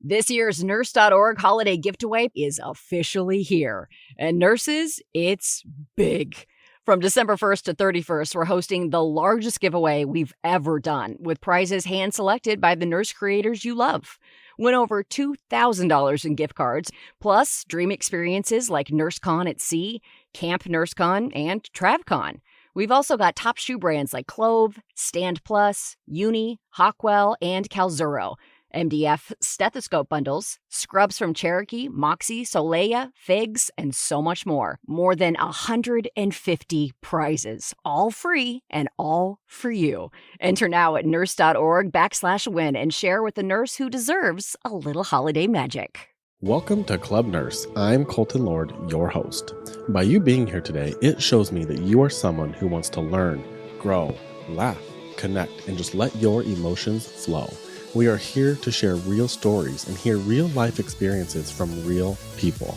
This year's Nurse.org holiday giveaway is officially here. And nurses, it's big. From December 1st to 31st, we're hosting the largest giveaway we've ever done, with prizes hand-selected by the nurse creators you love. Win over $2,000 in gift cards, plus dream experiences like NurseCon at Sea, Camp NurseCon, and TravCon. We've also got top shoe brands like Clove, Stand Plus, Uni, Hawkwell, and Calzuro. MDF stethoscope bundles, scrubs from Cherokee, Moxie, Soleil, Figs, and so much more. More than 150 prizes, all free and all for you. Enter now at nurse.org/win and share with a nurse who deserves a little holiday magic. Welcome to Club Nurse. I'm Colton Lord, your host. By you being here today, it shows me that you are someone who wants to learn, grow, laugh, connect, and just let your emotions flow. We are here to share real stories and hear real life experiences from real people.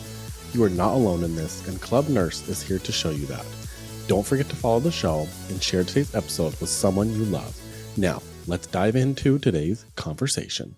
You are not alone in this, and Club Nurse is here to show you that. Don't forget to follow the show and share today's episode with someone you love. Now, let's dive into today's conversation.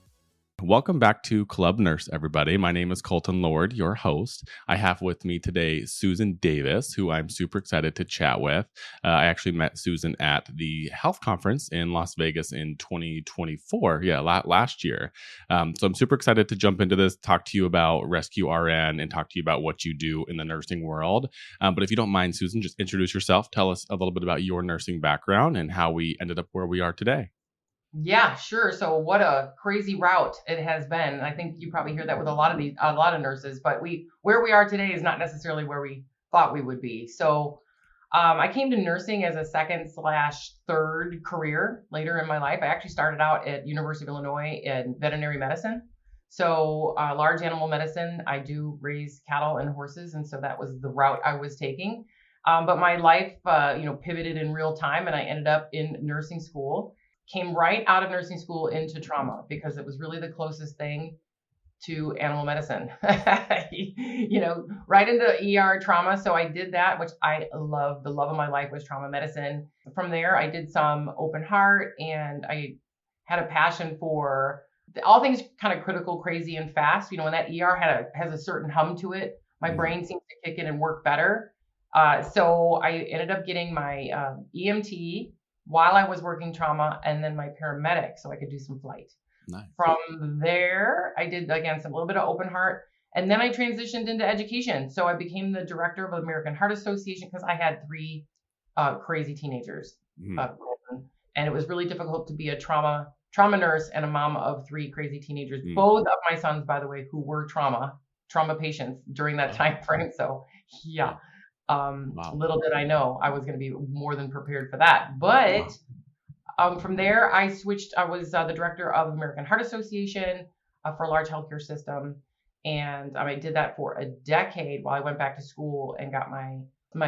Welcome back to Club Nurse, everybody. My name is Colton Lord, your host. I have with me today Susan Davis, who I'm super excited to chat with. I actually met Susan at the health conference in Las Vegas in 2024, last year. So I'm super excited to jump into this, talk to you about Rescue RN, and talk to you about what you do in the nursing world. But if you don't mind, Susan, just introduce yourself. Tell us a little bit about your nursing background and how we ended up where we are today. Yeah, sure. So what a crazy route it has been. I think you probably hear that with a lot of nurses, but where we are today is not necessarily where we thought we would be. So I came to nursing as a second/third career later in my life. I actually started out at University of Illinois in veterinary medicine. So large animal medicine. I do raise cattle and horses, and so that was the route I was taking. But my life, pivoted in real time, and I ended up in nursing school. Came right out of nursing school into trauma because it was really the closest thing to animal medicine, right into ER trauma. So I did that, which I love. The love of my life was trauma medicine. From there, I did some open heart, and I had a passion for all things kind of critical, crazy, and fast. When that ER has a certain hum to it, my brain seems to kick in and work better. So I ended up getting my EMT while I was working trauma, and then my paramedic, so I could do some flight. Nice. From there, I did, again, some little bit of open heart, and then I transitioned into education. So I became the director of the American Heart Association because I had three crazy teenagers. And it was really difficult to be a trauma nurse and a mom of three crazy teenagers. Both of my sons, by the way, who were trauma patients during that time frame. So yeah. Wow. Little did I know I was going to be more than prepared for that. But from there, I switched. I was the director of the American Heart Association for a large healthcare system. And I did that for a decade while I went back to school and got my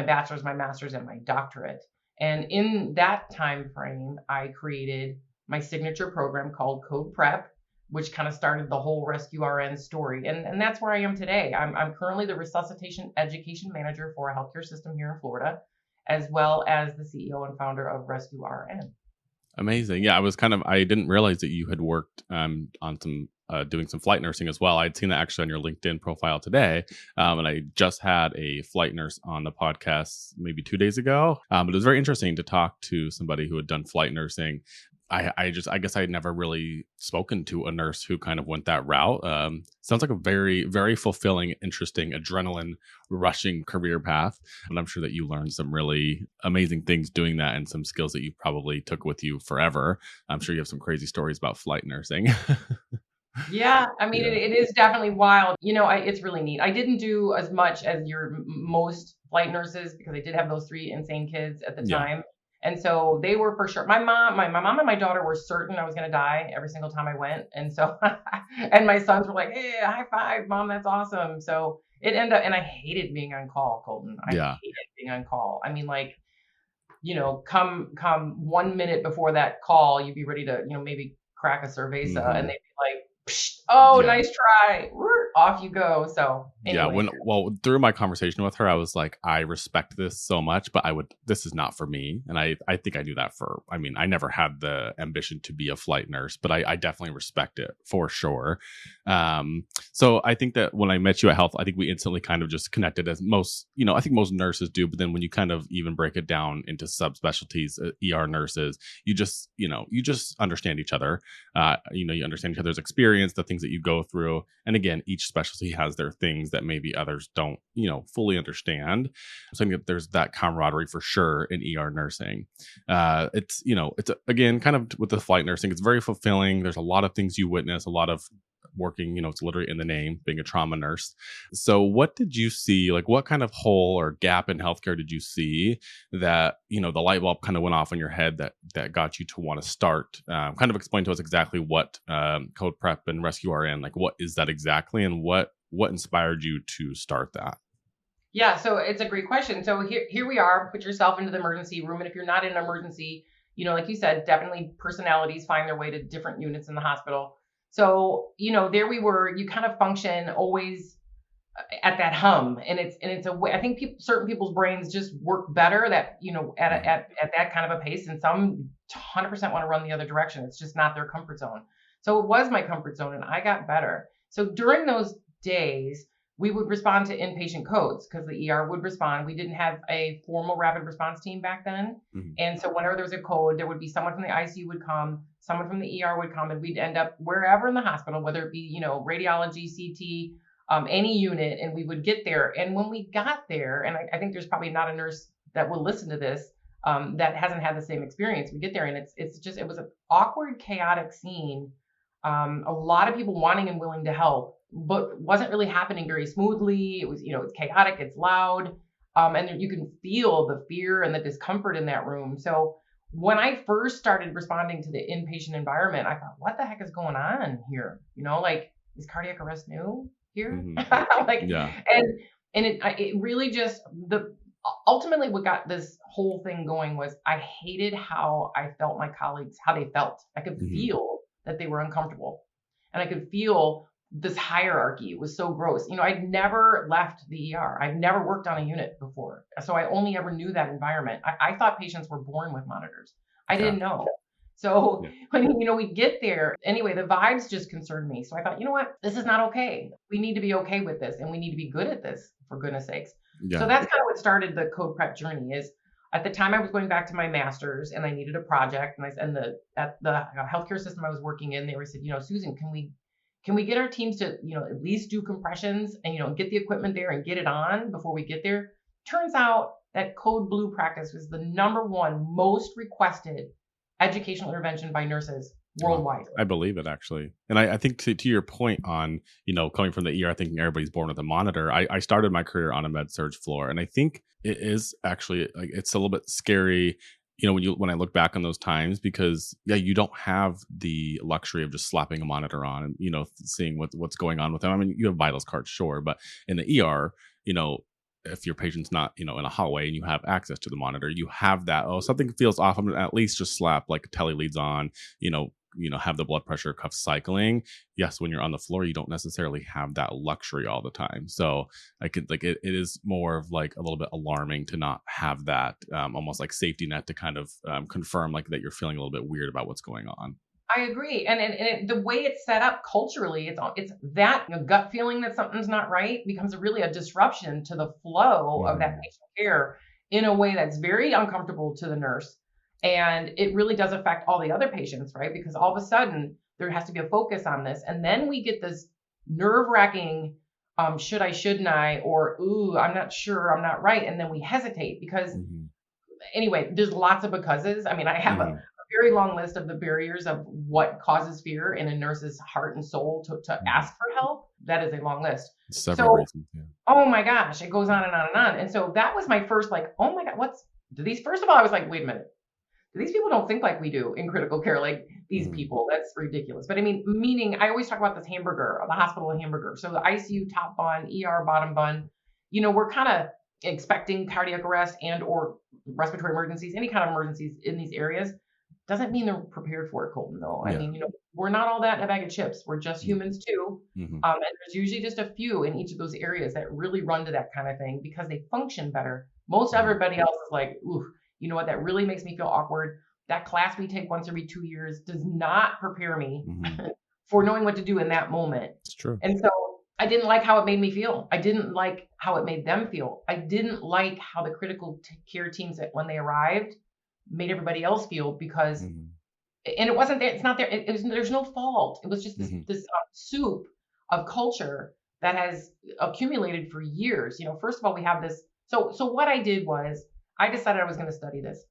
bachelor's, my master's, and my doctorate. And in that time frame, I created my signature program called CodePRep, which kind of started the whole Rescue RN story. And that's where I am today. I'm currently the resuscitation education manager for a healthcare system here in Florida, as well as the CEO and founder of Rescue RN. Amazing. Yeah, I didn't realize that you had worked on some doing some flight nursing as well. I'd seen that actually on your LinkedIn profile today. And I just had a flight nurse on the podcast maybe 2 days ago. But it was very interesting to talk to somebody who had done flight nursing. I guess I had never really spoken to a nurse who kind of went that route. Sounds like a very, very fulfilling, interesting, adrenaline rushing career path. And I'm sure that you learned some really amazing things doing that and some skills that you probably took with you forever. I'm sure you have some crazy stories about flight nursing. Yeah, it is definitely wild. It's really neat. I didn't do as much as most flight nurses because I did have those three insane kids at the time. And so they were for sure. My mom and my daughter were certain I was going to die every single time I went. And so, and my sons were like, "Hey, high five, Mom, that's awesome." So it ended up, and I hated being on call, Colton. I hated being on call. Come 1 minute before that call, you'd be ready to, maybe crack a cerveza, and they'd be like, "Psh, oh, nice try." off you go. So anyway. Through my conversation with her, I was like, I respect this so much, but this is not for me. And I think I do that I never had the ambition to be a flight nurse, but I definitely respect it for sure. So I think that when I met you at Health, I think we instantly kind of just connected, as most, I think most nurses do. But then when you kind of even break it down into subspecialties, ER nurses, you just understand each other. You understand each other's experience, the things that you go through. And again, each specialty has their things that maybe others don't, fully understand. So I think that there's that camaraderie for sure in ER nursing. It's again, kind of with the flight nursing, it's very fulfilling. There's a lot of things you witness, a lot of working, it's literally in the name, being a trauma nurse. So what did you see? Like, what kind of hole or gap in healthcare did you see that, the light bulb kind of went off in your head that got you to want to start? Kind of explain to us exactly what CodePRep and Rescue RN, like, what is that exactly? And what inspired you to start that? Yeah, so it's a great question. So here we are, put yourself into the emergency room. And if you're not in an emergency, like you said, definitely personalities find their way to different units in the hospital. So, there we were, you kind of function always at that hum. And it's a way, I think certain people's brains just work better that, at that kind of a pace, and some 100% want to run the other direction. It's just not their comfort zone. So it was my comfort zone, and I got better. So during those days, we would respond to inpatient codes because the ER would respond. We didn't have a formal rapid response team back then. Mm-hmm. And so whenever there was a code, there would be someone from the ICU would come, someone from the ER would come, and we'd end up wherever in the hospital, whether it be, radiology, CT, any unit, and we would get there. And when we got there, and I think there's probably not a nurse that will listen to this that hasn't had the same experience. We get there, and it was an awkward, chaotic scene. A lot of people wanting and willing to help, but wasn't really happening very smoothly. It was, it's chaotic, it's loud, and you can feel the fear and the discomfort in that room. So when I first started responding to the inpatient environment, I thought, what the heck is going on here? Is cardiac arrest new here? Mm-hmm. Yeah. And it really just, ultimately what got this whole thing going was I hated how I felt my colleagues, how they felt. I could mm-hmm. feel that they were uncomfortable, and I could feel this hierarchy was so gross. I'd never left the ER. I've never worked on a unit before. So I only ever knew that environment. I thought patients were born with monitors. I didn't know. So when, we get there, anyway, the vibes just concerned me. So I thought, you know what, this is not okay. We need to be okay with this, and we need to be good at this, for goodness sakes. Yeah. So that's kind of what started the CodePRep journey. Is at the time I was going back to my master's and I needed a project, and at the healthcare system I was working in, they were said, Susan, can we get our teams to, at least do compressions and, get the equipment there and get it on before we get there? Turns out that Code Blue practice was the #1 most requested educational intervention by nurses worldwide. I believe it, actually. And I think to your point on, coming from the ER, thinking everybody's born with a monitor, I started my career on a med surg floor. And I think it is actually, like, it's a little bit scary, when I look back on those times, because you don't have the luxury of just slapping a monitor on and, seeing what's going on with them. I mean, you have vitals cards, sure, but in the ER, if your patient's not, in a hallway and you have access to the monitor, you have that, something feels off, I'm gonna at least just slap like tele leads on, have the blood pressure cuff cycling. Yes, when you're on the floor, you don't necessarily have that luxury all the time. So I could it is more of like a little bit alarming to not have that almost like safety net to kind of confirm like that you're feeling a little bit weird about what's going on. I agree. And the way it's set up culturally, it's that gut feeling that something's not right becomes really a disruption to the flow of that patient care in a way that's very uncomfortable to the nurse. And it really does affect all the other patients, right? Because all of a sudden there has to be a focus on this. And then we get this nerve-wracking, should I, shouldn't I, or, ooh, I'm not sure, I'm not right. And then we hesitate because anyway, there's lots of becauses. I mean, I have a very long list of the barriers of what causes fear in a nurse's heart and soul to ask for help. That is a long list. Several reasons, yeah. Oh my gosh, it goes on and on and on. And so that was my first, oh my God, first of all, I was like, wait a minute. These people don't think like we do in critical care, like these people. That's ridiculous. But I mean, meaning I always talk about this hamburger, the hospital hamburger. So the ICU top bun, ER bottom bun, we're kind of expecting cardiac arrest and or respiratory emergencies, any kind of emergencies in these areas. Doesn't mean they're prepared for it, Colton, though. I Yeah. mean, we're not all that in a bag of chips. We're just humans too. Mm-hmm. And there's usually just a few in each of those areas that really run to that kind of thing because they function better. Most everybody else is like, ooh, you know what? That really makes me feel awkward. That class we take once every 2 years does not prepare me for knowing what to do in that moment. It's true. And so I didn't like how it made me feel. I didn't like how it made them feel. I didn't like how the critical care teams, that when they arrived, made everybody else feel because, and it wasn't there. It's not there. It was, there's no fault. It was just this soup of culture that has accumulated for years. First of all, we have this. So what I did was I decided I was going to study this.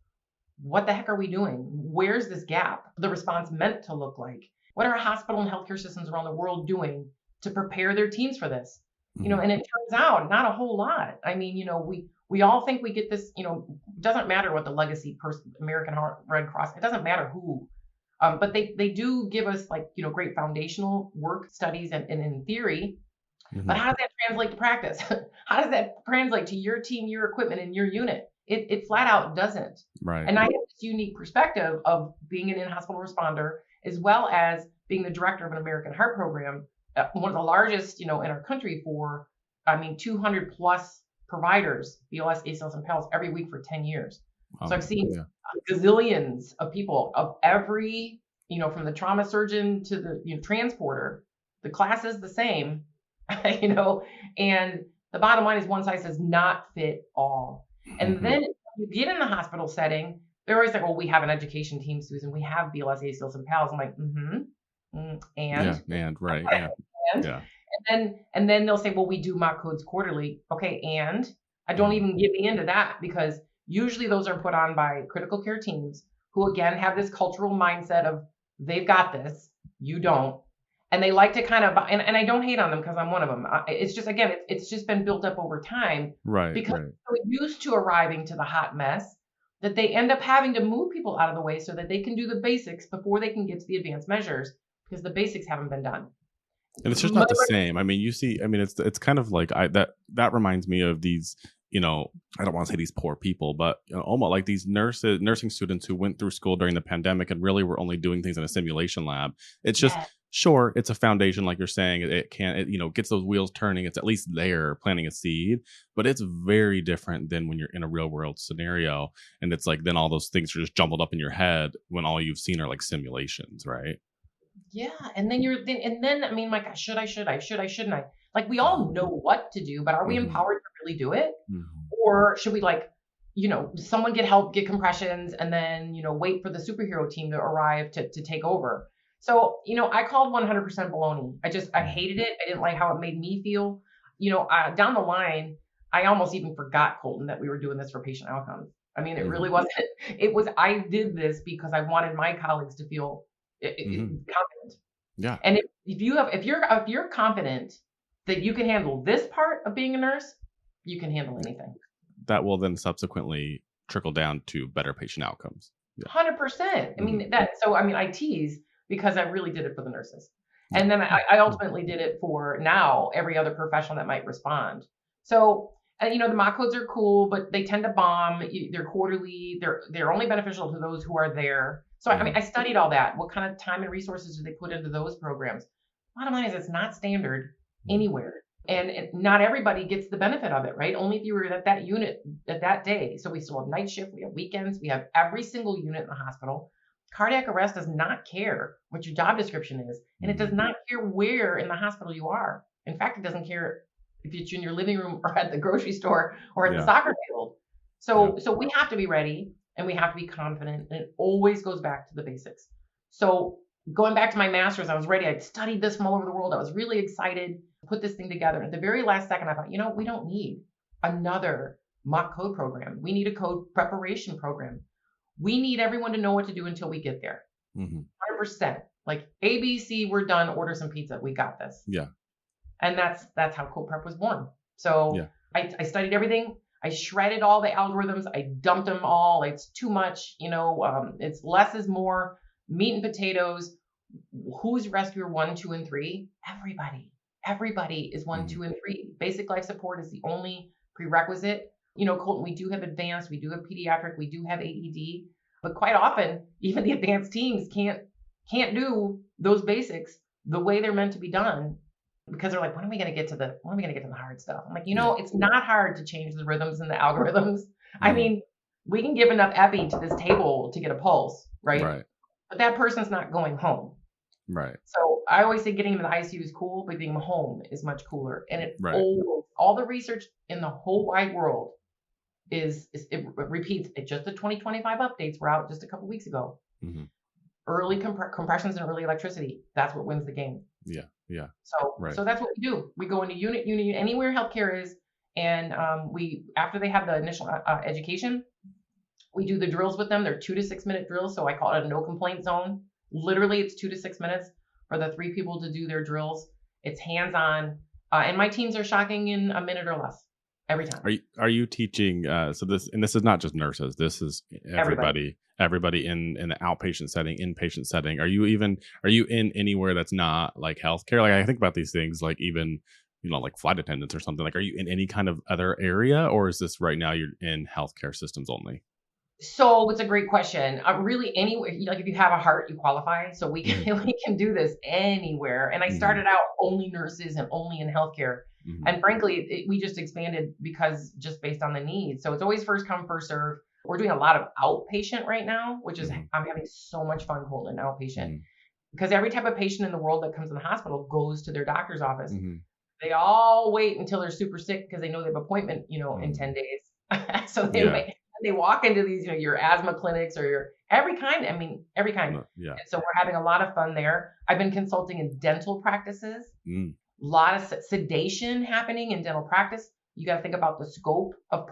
What the heck are we doing? Where's this gap? The response meant to look like. What are hospital and healthcare systems around the world doing to prepare their teams for this? And it turns out not a whole lot. I mean, we all think we get this, doesn't matter what the legacy American Red Cross, it doesn't matter who, but they do give us great foundational work studies and in theory, but how does that translate to practice? How does that translate to your team, your equipment, and your unit? It flat out doesn't. Right. And I have this unique perspective of being an in-hospital responder, as well as being the director of an American Heart Program, one of the largest, in our country for, 200 plus providers, BLS, ACLS, and PALS every week for 10 years. So I've seen gazillions of people of every, from the trauma surgeon to the transporter. The class is the same, and the bottom line is one size does not fit all. And then you get in the hospital setting, they're always like, well, we have an education team, Susan. We have BLS, ACLS, and PALS. I'm like, and right, yeah. And then they'll say, well, we do mock codes quarterly. Okay, and I don't even get me into that because usually those are put on by critical care teams who, again, have this cultural mindset of they've got this, you don't. And they like to kind of, and I don't hate on them because I'm one of them. It's just, again, it's just been built up over time. Right. Because they're so used to arriving to the hot mess that they end up having to move people out of the way so that they can do the basics before they can get to the advanced measures because the basics haven't been done. And it's just not the same. I mean, it's kind of like that reminds me of these, I don't want to say these poor people, but almost like these nursing students who went through school during the pandemic and really were only doing things in a simulation lab. It's just, sure, it's a foundation, like you're saying, it gets those wheels turning. It's at least there planting a seed, but it's very different than when you're in a real world scenario. And it's like, then all those things are just jumbled up in your head when all you've seen are like simulations, right? Yeah. And then, I mean, like, shouldn't I? Like, we all know what to do, but are we empowered to really do it? Or should we someone get help, get compressions, and then, wait for the superhero team to arrive to take over? So, I called 100% baloney. I hated it. I didn't like how it made me feel. Down the line, I almost even forgot, Colton, that we were doing this for patient outcomes. I mean, it really wasn't. It was, I did this because I wanted my colleagues to feel confident. Yeah. And if you're confident that you can handle this part of being a nurse, you can handle anything. That will then subsequently trickle down to better patient outcomes. 100%. I mean, I tease because I really did it for the nurses. And then I ultimately did it for now every other professional that might respond. So, the mock codes are cool, but they tend to bomb. They're quarterly. They're only beneficial to those who are there. So, I studied all that. What kind of time and resources do they put into those programs? Bottom line is it's not standard anywhere. And not everybody gets the benefit of it, right? Only if you were at that unit at that day. So we still have night shift. We have weekends. We have every single unit in the hospital. Cardiac arrest does not care what your job description is. And it does not care where in the hospital you are. In fact, it doesn't care if it's in your living room or at the grocery store or at the soccer field. So we have to be ready and we have to be confident. And it always goes back to the basics. So going back to my master's, I was ready. I'd studied this from all over the world. I was really excited to put this thing together. And at the very last second, I thought, we don't need another mock code program. We need a code preparation program. We need everyone to know what to do until we get there. 100%. Like ABC, we're done. Order some pizza. We got this. Yeah. And that's how CodePRep was born. So I studied everything. I shredded all the algorithms. I dumped them all. It's too much. It's less is more. Meat and potatoes. Who's rescuer 1, 2, and 3? Everybody is 1, 2, and 3. Basic life support is the only prerequisite. Colton, we do have advanced, we do have pediatric, we do have AED. But quite often, even the advanced teams can't do those basics the way they're meant to be done because they're like, when are we going to get to the hard stuff? I'm like, it's not hard to change the rhythms and the algorithms. I mean, we can give enough epi to this table to get a pulse, right? But that person's not going home. Right. So I always say getting them in the ICU is cool, but being home is much cooler. And it all the research in the whole wide world it repeats. It just the 2025 updates were out just a couple weeks ago. Early compressions and early electricity. That's what wins the game. Yeah. So that's what we do. We go into unit anywhere healthcare is, and we after they have the initial education, we do the drills with them. They're 2 to 6 minute drills. So I call it a no complaint zone. Literally, it's 2 to 6 minutes for the 3 people to do their drills. It's hands on, and my teams are shocking in a minute or less every time. Are you teaching? So this is not just nurses. This is everybody in the outpatient setting, inpatient setting. Are you in anywhere that's not like healthcare? Like I think about these things, like even like flight attendants or something. Like, are you in any kind of other area, or is this right now you're in healthcare systems only? So it's a great question. Really, anywhere, like if you have a heart, you qualify. So we can do this anywhere. And I started out only nurses and only in healthcare. And frankly, we just expanded because just based on the needs. So it's always first come, first serve. We're doing a lot of outpatient right now, which is I'm having so much fun holding outpatient because every type of patient in the world that comes in the hospital goes to their doctor's office. They all wait until they're super sick because they know they have an appointment, in 10 days. So they wait. They walk into these, your asthma clinics or your every kind. Every kind. Yeah. And so we're having a lot of fun there. I've been consulting in dental practices. A lot of sedation happening in dental practice. You got to think about the scope of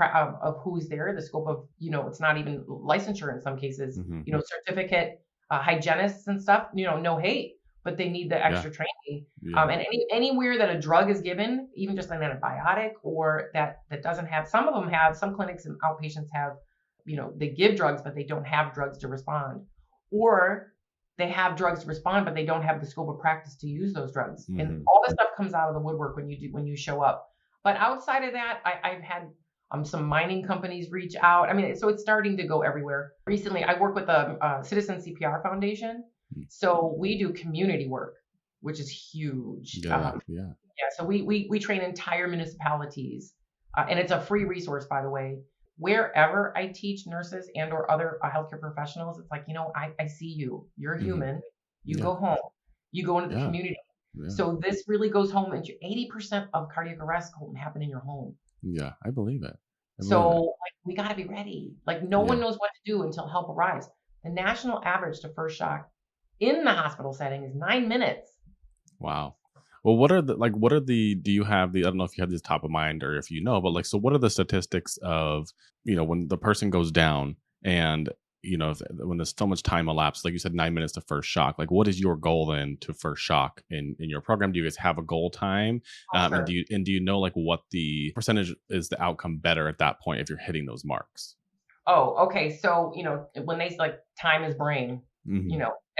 who's there, the scope of, it's not even licensure in some cases, certificate, hygienists and stuff, no hate, but they need the extra training. And anywhere that a drug is given, even just an antibiotic or that doesn't have, some clinics and outpatients have, they give drugs, but they don't have drugs to respond, or they have drugs to respond, but they don't have the scope of practice to use those drugs. And all this stuff comes out of the woodwork when you show up. But outside of that, I've had some mining companies reach out. So it's starting to go everywhere. Recently, I work with a Citizen CPR Foundation. So we do community work, which is huge. So we train entire municipalities, and it's a free resource, by the way. Wherever I teach nurses and or other healthcare professionals, it's like, I see you. You're human. You go home. You go into the community. So this really goes home, and 80% of cardiac arrests happen in your home. Yeah, I believe it. We got to be ready. Like no one knows what to do until help arrives. The national average to first shock in the hospital setting is 9 minutes. Wow. Well, do you have I don't know if you have this top of mind or if but so what are the statistics of, when the person goes down and, when there's so much time elapsed, like you said, 9 minutes to first shock, like what is your goal then to first shock in your program? Do you guys have a goal time? Sure. And do you know like what the percentage is the outcome better at that point if you're hitting those marks? Oh, okay. So, when they say time is brain,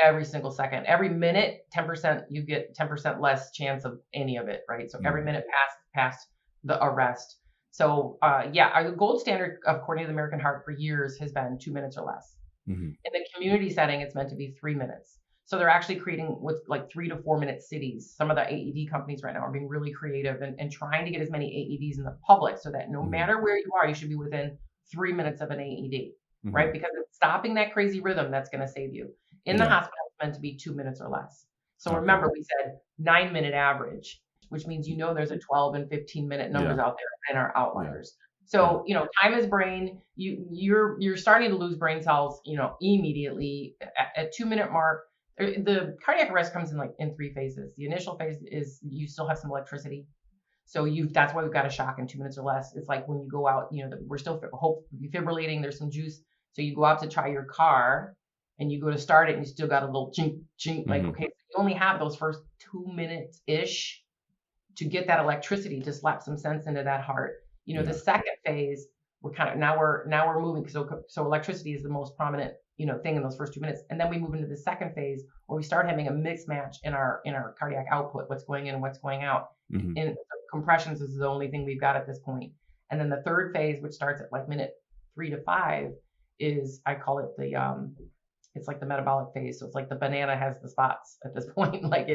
every single second, every minute, 10%, you get 10% less chance of any of it, right? So every minute past the arrest. So, our gold standard, according to the American Heart for years, has been 2 minutes or less. In the community setting, it's meant to be 3 minutes. So they're actually creating what's like 3 to 4 minute cities. Some of the AED companies right now are being really creative and trying to get as many AEDs in the public so that no matter where you are, you should be within 3 minutes of an AED, right? Because it's stopping that crazy rhythm that's going to save you. In the hospital, it's meant to be 2 minutes or less. So remember, we said 9 minute average, which means there's a 12 and 15 minute numbers out there and our outliers. So time is brain. You're starting to lose brain cells, immediately at 2 minute mark. The cardiac arrest comes in 3 phases. The initial phase is you still have some electricity. So that's why we've got a shock in 2 minutes or less. It's like when you go out, we're still defibrillating. There's some juice. So you go out to try your car and you go to start it and you still got a little chink, chink. Like, okay, so you only have those first 2 minutes-ish to get that electricity to slap some sense into that heart. The second phase, we're kind of, now we're moving. So electricity is the most prominent, thing in those first 2 minutes. And then we move into the second phase where we start having a mismatch in our cardiac output, what's going in and what's going out. And compressions is the only thing we've got at this point. And then the third phase, which starts at like minute 3 to 5, is, I call it it's like the metabolic phase. So it's like the banana has the spots at this point. Like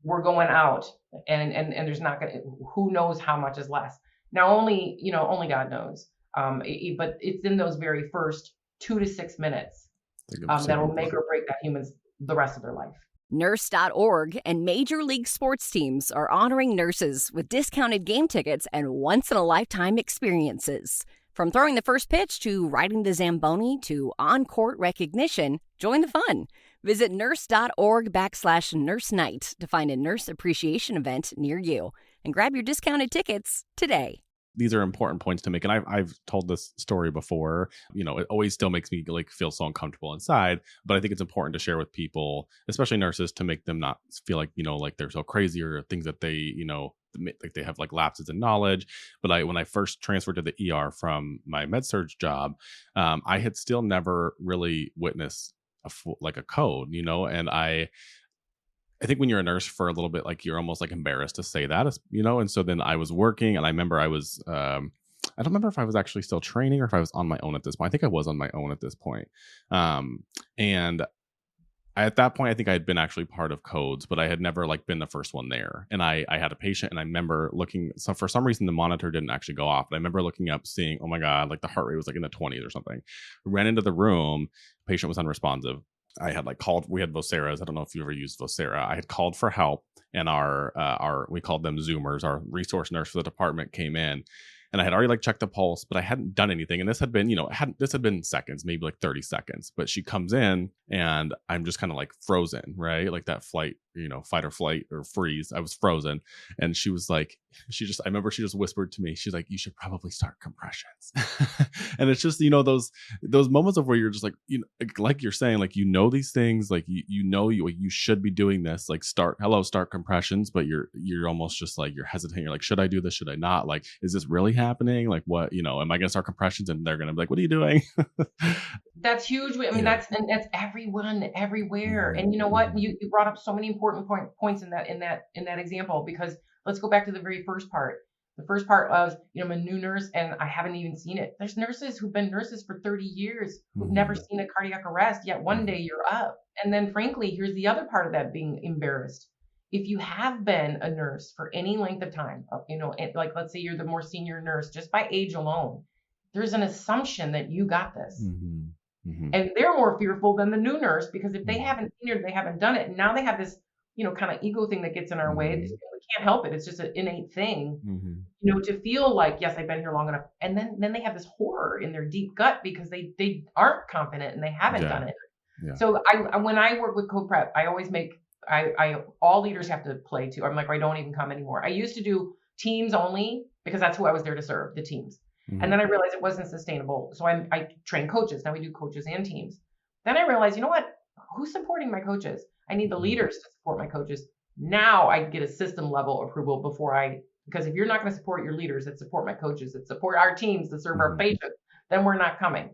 we're going out, and there's not gonna, who knows how much is less. Now only God knows. But it's in those very first 2 to 6 minutes that'll make or break that human's the rest of their life. Nurse.org and Major League sports teams are honoring nurses with discounted game tickets and once-in-a-lifetime experiences. From throwing the first pitch to riding the Zamboni to on-court recognition, join the fun. Visit nurse.org/nurse night to find a nurse appreciation event near you and grab your discounted tickets today. These are important points to make. And I've told this story before. It always still makes me like feel so uncomfortable inside. But I think it's important to share with people, especially nurses, to make them not feel like, like they're so crazy or things that they, like they have like lapses in knowledge. But when I first transferred to the ER from my med-surg job, I had still never really witnessed a code, and I think when you're a nurse for a little bit, like you're almost like embarrassed to say that, and so then I was working, and I remember I was, I don't remember if I was actually still training or if I was on my own at this point. I think I was on my own at this point. And at that point, I think I had been actually part of codes, but I had never like been the first one there. And I had a patient, and I remember looking, so for some reason the monitor didn't actually go off. But I remember looking up, seeing, oh my God, like the heart rate was like in the 20s or something. Ran into the room, patient was unresponsive. I had we had Voceras. I don't know if you ever used Vocera. I had called for help, and we called them Zoomers. Our resource nurse for the department came in, and I had already checked the pulse, but I hadn't done anything. And this had been, this had been seconds, maybe like 30 seconds. But she comes in, and I'm just kind of like frozen, right? Like that flight, fight or flight or freeze. I was frozen. And she was like, I remember she just whispered to me, she's like, you should probably start compressions. And it's just, those moments of where you're just like, like you're saying, like, these things, like, you should be doing this, like start compressions, but you're almost just like, you're hesitant. You're like, should I do this? Should I not? Like, is this really happening? Like, what, am I going to start compressions? And they're going to be like, what are you doing? That's huge. I mean, that's everyone, everywhere. And you know what? You brought up so many important points in that example, because let's go back to the very first part. The first part was, I'm a new nurse and I haven't even seen it. There's nurses who've been nurses for 30 years who've never seen a cardiac arrest, yet one day you're up. And then frankly, here's the other part of that, being embarrassed. If you have been a nurse for any length of time, like let's say you're the more senior nurse, just by age alone, there's an assumption that you got this. And they're more fearful than the new nurse, because if they haven't seen it, they haven't done it. And now they have this, kind of ego thing that gets in our way. We can't help it. It's just an innate thing, to feel like, yes, I've been here long enough. And then they have this horror in their deep gut because they aren't confident and they haven't done it. Yeah. So when I work with CodePRep, I always make, all leaders have to play too. I'm like, I don't even come anymore. I used to do teams only because that's who I was there to serve, the teams. And then I realized it wasn't sustainable. So I train coaches. Now we do coaches and teams. Then I realized, you know what? Who's supporting my coaches? I need the leaders to support my coaches. Now I get a system level approval because if you're not going to support your leaders that support my coaches, that support our teams, that serve our patients, then we're not coming.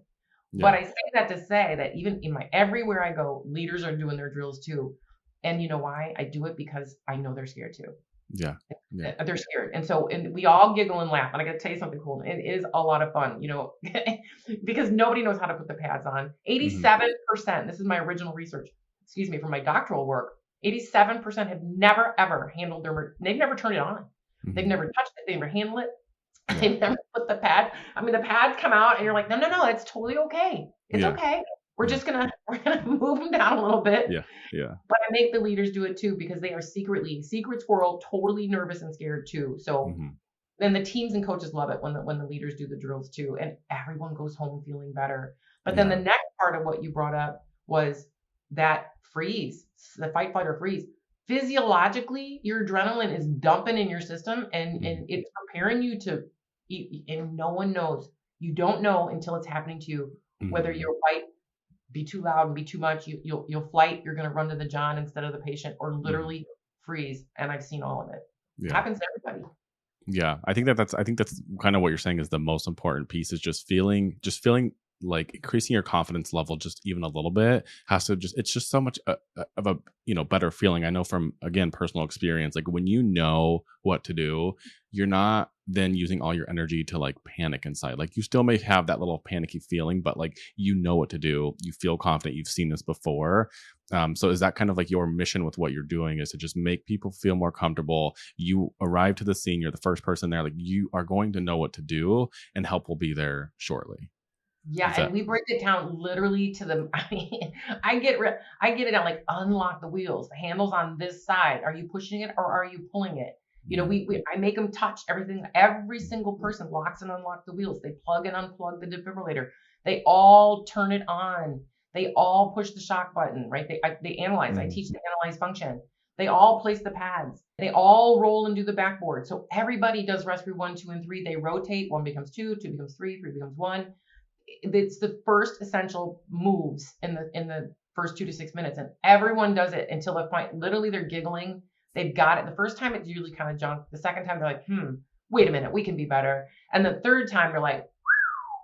Yeah. But I say that to say that even in everywhere I go, leaders are doing their drills too. And you know why? I do it because I know they're scared too. Yeah. They're scared. And we all giggle and laugh. And I got to tell you something cool. It is a lot of fun, because nobody knows how to put the pads on. 87%, this is my original research, from my doctoral work, 87% have never, ever handled they've never turned it on. They've never touched it. They've never handled it. They've never put the pad. I mean, the pads come out and you're like, no, it's totally okay. It's okay. We're gonna move them down a little bit. Yeah. But I make the leaders do it too, because they are secret squirrel, totally nervous and scared too. So then the teams and coaches love it when the leaders do the drills too, and everyone goes home feeling better. But then the next part of what you brought up was that freeze, the fight, flight, or freeze. Physiologically, your adrenaline is dumping in your system, and it's preparing you to eat. And no one knows. You don't know until it's happening to you whether your fight be too loud and be too much. You'll flight. You're going to run to the John instead of the patient, or literally freeze. And I've seen all of it. It happens to everybody. Yeah, I think that's kind of what you're saying is the most important piece, is just feeling like increasing your confidence level just even a little bit it's just so much of a better feeling. I know from, again, personal experience, like when you know what to do, you're not then using all your energy to like panic inside. Like you still may have that little panicky feeling, but like you know what to do. You feel confident. You've seen this before. So is that kind of like your mission with what you're doing, is to just make people feel more comfortable? You arrive to the scene, you're the first person there, like you are going to know what to do, and help will be there shortly. Yeah, and we break it down literally to the. I mean, I get it down like, unlock the wheels. The handle's on this side. Are you pushing it or are you pulling it? You know, I make them touch everything. Every single person locks and unlocks the wheels. They plug and unplug the defibrillator. They all turn it on. They all push the shock button, right? They analyze. I teach the analyze function. They all place the pads. They all roll and do the backboard. So everybody does rescue 1, 2, and 3. They rotate. 1 becomes 2, 2 becomes 3, 3 becomes 1. It's the first essential moves in the first 2 to 6 minutes, and everyone does it until the point. Literally, they're giggling. They've got it. The first time it's usually kind of junk. The second time they're like, wait a minute, we can be better. And the third time they're like,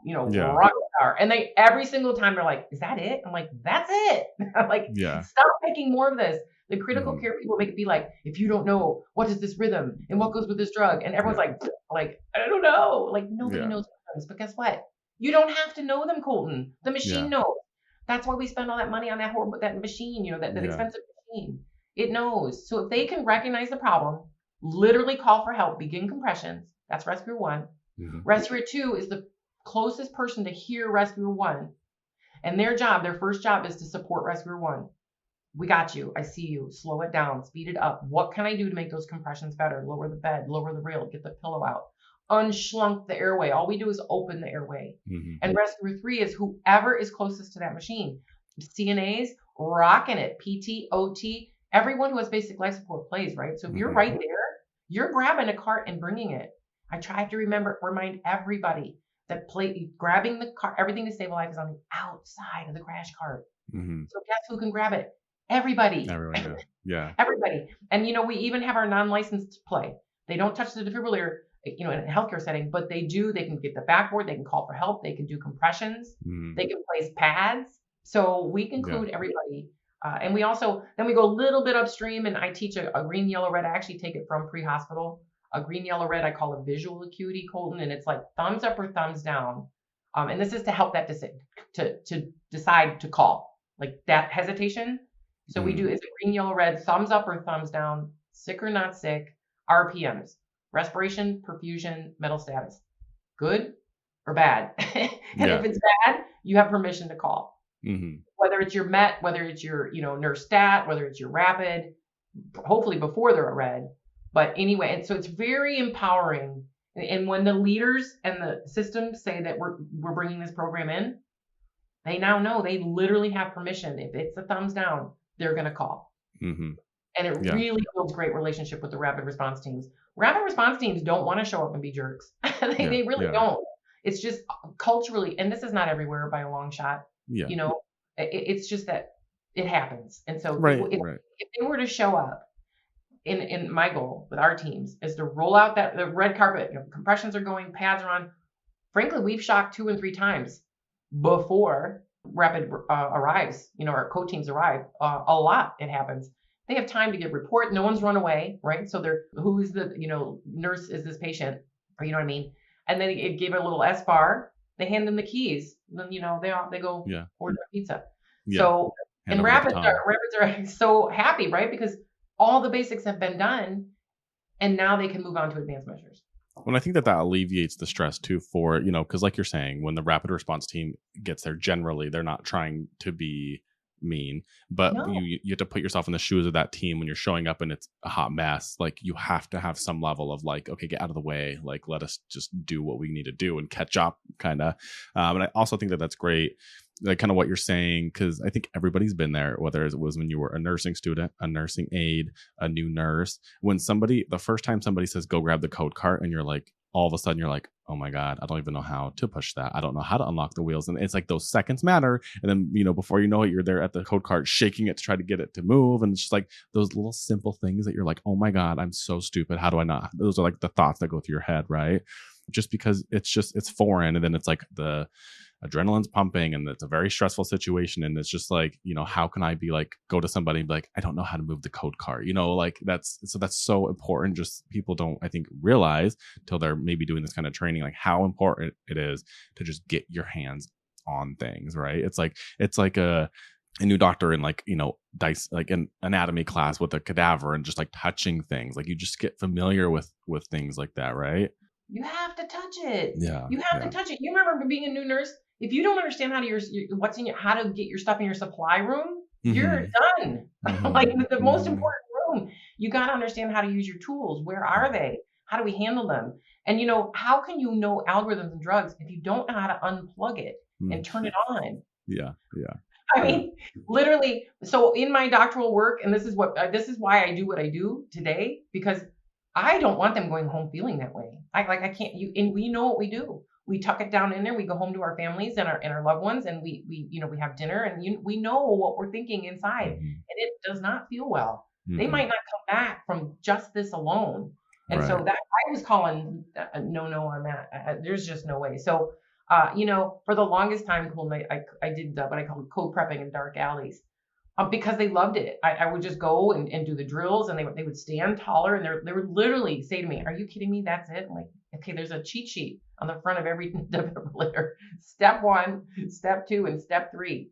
rock star. And every single time they're like, is that it? I'm like, that's it. I'm like, stop making more of this. The critical care people make it be like, if you don't know, what is this rhythm and what goes with this drug? And everyone's like, I don't know. Like nobody knows rhythms, but guess what? You don't have to know them, Colton. The machine knows. That's why we spend all that money on that machine, that expensive machine. It knows. So if they can recognize the problem, literally call for help, begin compressions. That's rescuer 1. Rescuer 2 is the closest person to hear rescuer 1. And their first job is to support rescuer 1. We got you. I see you. Slow it down. Speed it up. What can I do to make those compressions better? Lower the bed, lower the rail, get the pillow out. Unshlunk the airway. All we do is open the airway. And rescuer 3 is whoever is closest to that machine. CNAs rocking it. PT, OT, everyone who has basic life support plays, right? So if you're right there, you're grabbing a cart and bringing it. I try to remind everybody that grabbing the cart, everything to save a life is on the outside of the crash cart. So guess who can grab it? Everybody. Everyone, yeah. Everybody. And we even have our non-licensed play. They don't touch the defibrillator, in a healthcare setting, but they do. They can get the backboard. They can call for help. They can do compressions. They can place pads. So we include everybody. And we also, then we go a little bit upstream, and I teach a green, yellow, red. I actually take it from pre-hospital. A green, yellow, red, I call it visual acuity, Colton, and it's like thumbs up or thumbs down. And this is to help that to decide to call, like that hesitation. So we do, is it green, yellow, red, thumbs up or thumbs down, sick or not sick, RPMs, respiration, perfusion, mental status, good or bad. And if it's bad, you have permission to call. Whether it's your MET, whether it's your, nurse stat, whether it's your rapid, hopefully before they're a red. But anyway, and so it's very empowering. And when the leaders and the systems say that we're bringing this program in, they now know they literally have permission. If it's a thumbs down, they're going to call. And it really builds great relationship with the rapid response teams. Rapid response teams don't want to show up and be jerks. They really don't. It's just culturally, and this is not everywhere by a long shot. It's just that it happens. And so if they were to show up, in my goal with our teams is to roll out the red carpet, compressions are going, pads are on. Frankly, we've shocked 2 and 3 times before rapid arrives, our code teams arrive. A lot, it happens. They have time to get report. No one's run away, right? So who is the, nurse is this patient, or you know what I mean? And then it gave a little S-bar. They hand them the keys. And then, they go order a pizza. So, and rapids are so happy, right? Because all the basics have been done, and now they can move on to advanced measures. Well, I think that alleviates the stress too for, because like you're saying, when the rapid response team gets there, generally they're not trying to be mean, but you have to put yourself in the shoes of that team when you're showing up and it's a hot mess. Like you have to have some level of like, okay, get out of the way. Like, let us just do what we need to do and catch up kind of. And I also think that that's great. Like kind of what you're saying, because I think everybody's been there, whether it was when you were a nursing student, a nursing aide, a new nurse, when the first time somebody says, go grab the code cart, and you're like, all of a sudden you're like, oh my God, I don't even know how to push that. I don't know how to unlock the wheels. And it's like those seconds matter. And then, before you know it, you're there at the code cart, shaking it to try to get it to move. And it's just like those little simple things that you're like, oh my God, I'm so stupid. How do I not? Those are like the thoughts that go through your head, right? Just because it's foreign. And then it's like adrenaline's pumping and it's a very stressful situation. And it's just like, how can I be like, go to somebody and be like, I don't know how to move the code card, like that's so important. Just people don't, I think, realize till they're maybe doing this kind of training, like how important it is to just get your hands on things, right? It's like a new doctor in like, dice, like an anatomy class with a cadaver and just like touching things. Like you just get familiar with things like that, right? You have to touch it. Yeah. You have to touch it. You remember being a new nurse? If you don't understand how to how to get your stuff in your supply room, you're done. Like the most important room, you got to understand how to use your tools. Where are they? How do we handle them? And how can you know algorithms and drugs if you don't know how to unplug it and turn it on? Yeah. I mean, literally. So in my doctoral work, and this is why I do what I do today, because I don't want them going home feeling that way. I can't. And we know what we do. We tuck it down in there. We go home to our families and our loved ones, and we have dinner, and we know what we're thinking inside, and it does not feel well. They might not come back from just this alone, and so that I was calling no on that. There's just no way. So, for the longest time, I did what I called CodePRepping in dark alleys. Because they loved it. I would just go and do the drills, and they would stand taller, and they would literally say to me, "Are you kidding me? That's it?" I'm like, okay, there's a cheat sheet on the front of every defibrillator. Step 1, step 2, and step 3.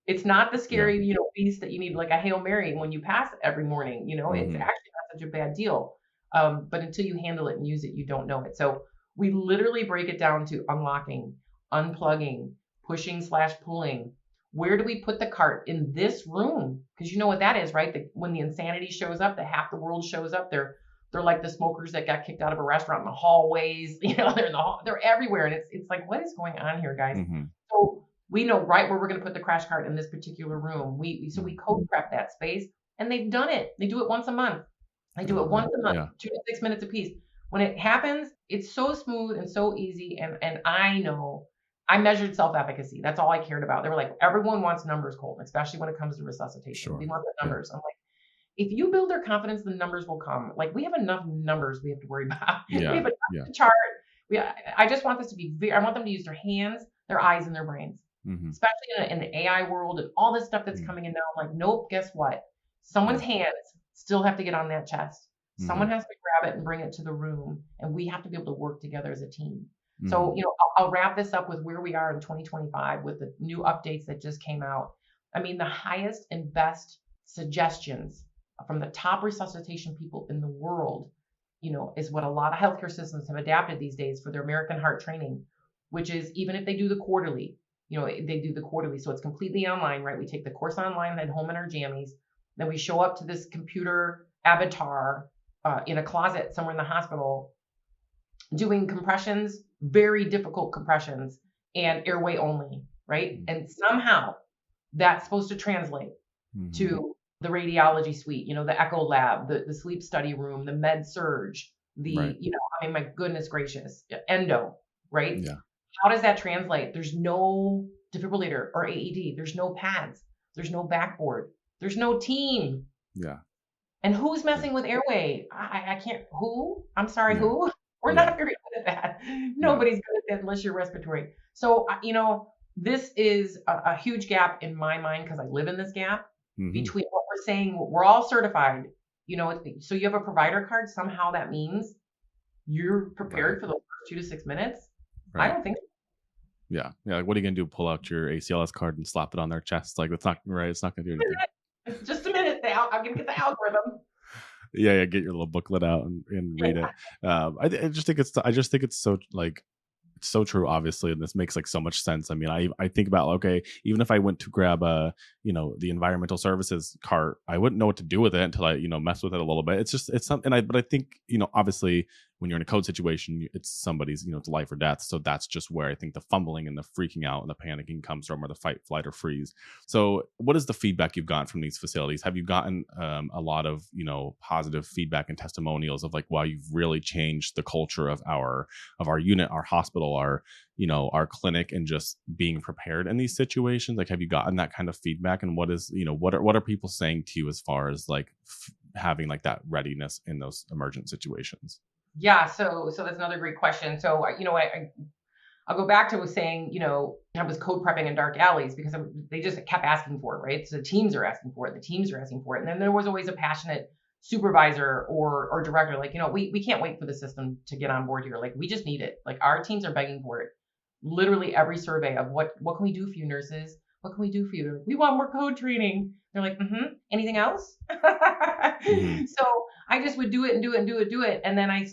It's not the scary, beast that you need like a Hail Mary when you pass it every morning. It's actually not such a bad deal. But until you handle it and use it, you don't know it. So we literally break it down to unlocking, unplugging, pushing/pulling. Where do we put the cart in this room? Because you know what that is, right? When the insanity shows up, half the world shows up. They're like the smokers that got kicked out of a restaurant in the hallways. They're in the hall. They're everywhere, and it's like, what is going on here, guys? So we know right where we're going to put the crash cart in this particular room. We code prep that space, and they've done it. They do it once a month. They do it once a month, 2 to 6 minutes apiece. When it happens, it's so smooth and so easy, and I know. I measured self-efficacy. That's all I cared about. They were like, everyone wants numbers, Colton, especially when it comes to resuscitation. They want the numbers. I'm like, if you build their confidence, the numbers will come. Like, we have enough numbers we have to worry about. We have enough to chart. I just want this to be I want them to use their hands, their eyes, and their brains, especially in the AI world and all this stuff that's coming in now. I'm like, nope, guess what? Someone's hands still have to get on that chest. Someone has to grab it and bring it to the room, and we have to be able to work together as a team. So, I'll wrap this up with where we are in 2025 with the new updates that just came out. I mean, the highest and best suggestions from the top resuscitation people in the world, is what a lot of healthcare systems have adapted these days for their American Heart training, which is even if they do the quarterly, they do the quarterly. So it's completely online, right? We take the course online, head home in our jammies. Then we show up to this computer avatar in a closet somewhere in the hospital doing compressions, very difficult compressions, and airway only, right? And somehow that's supposed to translate to the radiology suite, the echo lab, the sleep study room, the med surge, my goodness gracious, endo, right? Yeah. How does that translate? There's no defibrillator or AED. There's no pads. There's no backboard. There's no team. Yeah. And who's messing with airway? I can't. Who? I'm sorry, who? We're not very good at that. Nobody's good at that unless you're respiratory. So, this is a huge gap in my mind because I live in this gap between what we're saying. We're all certified, so you have a provider card. Somehow that means you're prepared for the first 2 to 6 minutes. Right. I don't think so. Yeah. Like, what are you going to do? Pull out your ACLS card and slap it on their chest? Like, that's not right. It's not going to do anything. Just a minute. I'm going to get the algorithm. Yeah, get your little booklet out and read it. I just think it's so like it's so true, obviously, and this makes like so much sense. I mean, I think about, okay, even if I went to grab the environmental services cart, I wouldn't know what to do with it until I mess with it a little bit. It's something. But I think obviously when you're in a code situation, it's somebody's it's life or death. So that's just where I think the fumbling and the freaking out and the panicking comes from, or the fight, flight, or freeze. So what is the feedback you've gotten from these facilities? Have you gotten a lot of positive feedback and testimonials of like, wow, you've really changed the culture of our unit, our hospital, our clinic, and just being prepared in these situations? Like, have you gotten that kind of feedback? And what is what are people saying to you as far as like having like that readiness in those emergent situations? Yeah, so that's another great question. So I'll go back to saying, I was code prepping in dark alleys because they just kept asking for it, right? So the teams are asking for it, and then there was always a passionate supervisor or director, like, we can't wait for the system to get on board here. Like, we just need it. Like, our teams are begging for it. Literally every survey of what can we do for you, nurses? What can we do for you? Like, we want more code training. They're like, anything else? So I just would do it and do it and do it, do it. And then I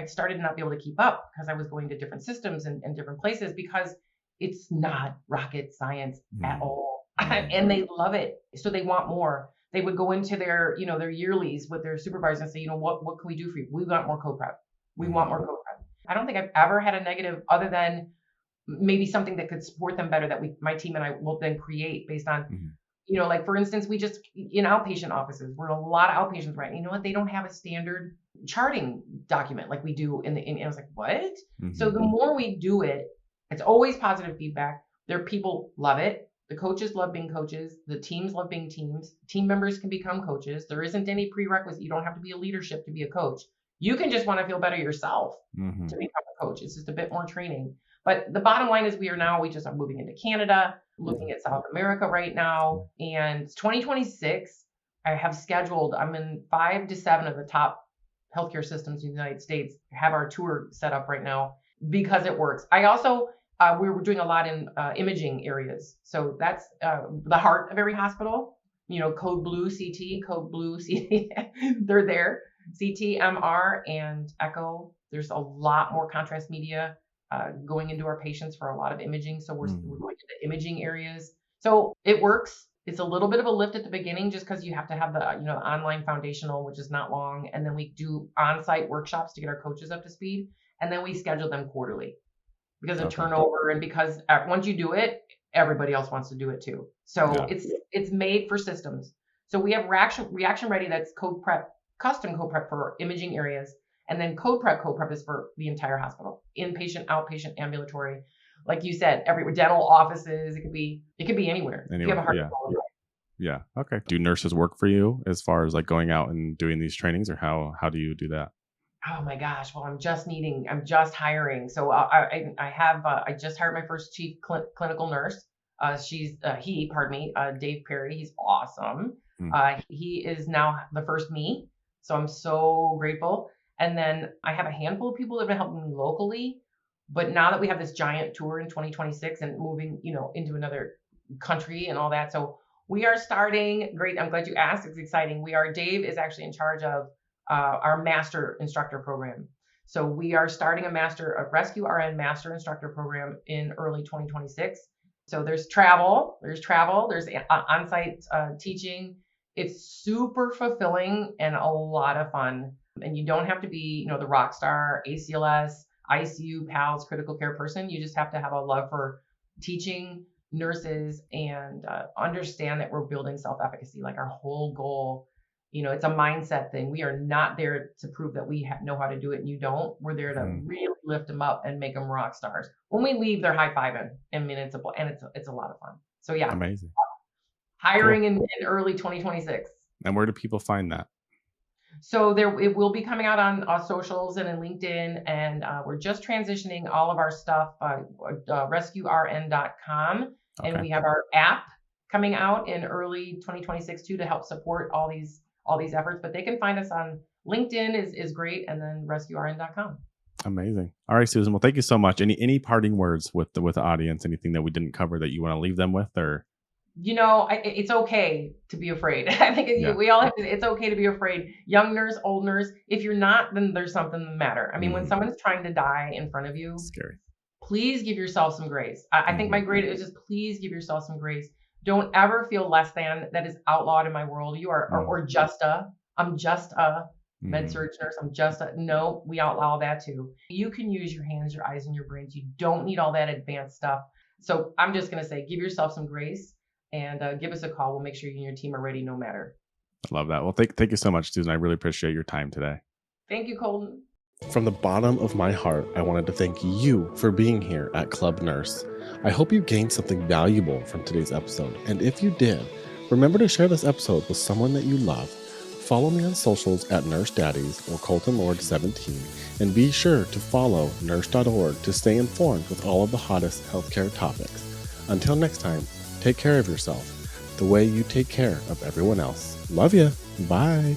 started to not be able to keep up because I was going to different systems and different places because it's not rocket science at all. And they love it. So they want more. They would go into their, their yearlies with their supervisor and say, what can we do for you? We want more code prep. We want more code prep. I don't think I've ever had a negative other than maybe something that could support them better that my team and I will then create based on, like, for instance, we just in outpatient offices, we're a lot of outpatients, right? You know what? They don't have a standard charting document like we do and I was like, what? So the more we do it, it's always positive feedback. Their people love it. The coaches love being coaches. The teams love being teams. Team members can become coaches. There isn't any prerequisite. You don't have to be a leadership to be a coach. You can just want to feel better yourself to become a coach. It's just a bit more training. But the bottom line is we just are moving into Canada, looking at South America right now. And 2026, I have scheduled, I'm in 5 to 7 of the top healthcare systems in the United States, have our tour set up right now because it works. I also, we were doing a lot in imaging areas. So that's the heart of every hospital, code blue CT, they're there, CT, MR, and echo. There's a lot more contrast media going into our patients for a lot of imaging. So we're going to the imaging areas. So it works. It's a little bit of a lift at the beginning just because you have to have the, the online foundational, which is not long. And then we do on-site workshops to get our coaches up to speed. And then we schedule them quarterly because of turnover. And because once you do it, everybody else wants to do it too. So it's made for systems. So we have reaction ready. That's CodePRep, custom CodePRep for imaging areas. And then CodePRep is for the entire hospital, inpatient, outpatient, ambulatory. Like you said, every dental offices, it could be anywhere. If you have a heart problem. Yeah. Okay. Do nurses work for you as far as like going out and doing these trainings, or how do you do that? Oh my gosh. Well, I'm just hiring. So I just hired my first chief clinical nurse. Dave Perry. He's awesome. He is now the first me. So I'm so grateful. And then I have a handful of people that have been helping me locally. But now that we have this giant tour in 2026 and moving, into another country and all that. So we are starting, great. I'm glad you asked. It's exciting. Dave is actually in charge of our master instructor program. So we are starting a rescue RN master instructor program in early 2026. So there's travel, there's on-site teaching. It's super fulfilling and a lot of fun. And you don't have to be, the rock star, ACLS, ICU, PALS, critical care person. You just have to have a love for teaching nurses and understand that we're building self-efficacy. Like, our whole goal, it's a mindset thing. We are not there to prove that we know how to do it and you don't. We're there to really lift them up and make them rock stars. When we leave, they're high-fiving. I mean, it's a lot of fun. So yeah, amazing. Hiring in early 2026. And where do people find that? So it will be coming out on socials and in LinkedIn, and we're just transitioning all of our stuff, rescuern.com, and we have our app coming out in early 2026 too to help support all these efforts. But they can find us on LinkedIn is great, and then rescuern.com. Amazing. All right, Susan. Well, thank you so much. Any parting words with the audience? Anything that we didn't cover that you want to leave them with, or? It's okay to be afraid. I think we all have to, it's okay to be afraid. Young nurse, old nurse. If you're not, then there's something the matter. I mean, when someone's trying to die in front of you, scary. Please give yourself some grace. I think my grade is just please give yourself some grace. Don't ever feel less than. That is outlawed in my world. You are, I'm just a med-surg nurse. No, we outlaw that too. You can use your hands, your eyes, and your brains. You don't need all that advanced stuff. So I'm just going to say, give yourself some grace. And give us a call. We'll make sure you and your team are ready no matter. I love that. Well, thank you so much, Susan. I really appreciate your time today. Thank you, Colton. From the bottom of my heart, I wanted to thank you for being here at Club Nurse. I hope you gained something valuable from today's episode. And if you did, remember to share this episode with someone that you love. Follow me on socials at Nurse Daddies or Colton Lord 17, and be sure to follow Nurse.org to stay informed with all of the hottest healthcare topics. Until next time, take care of yourself the way you take care of everyone else. Love ya. Bye.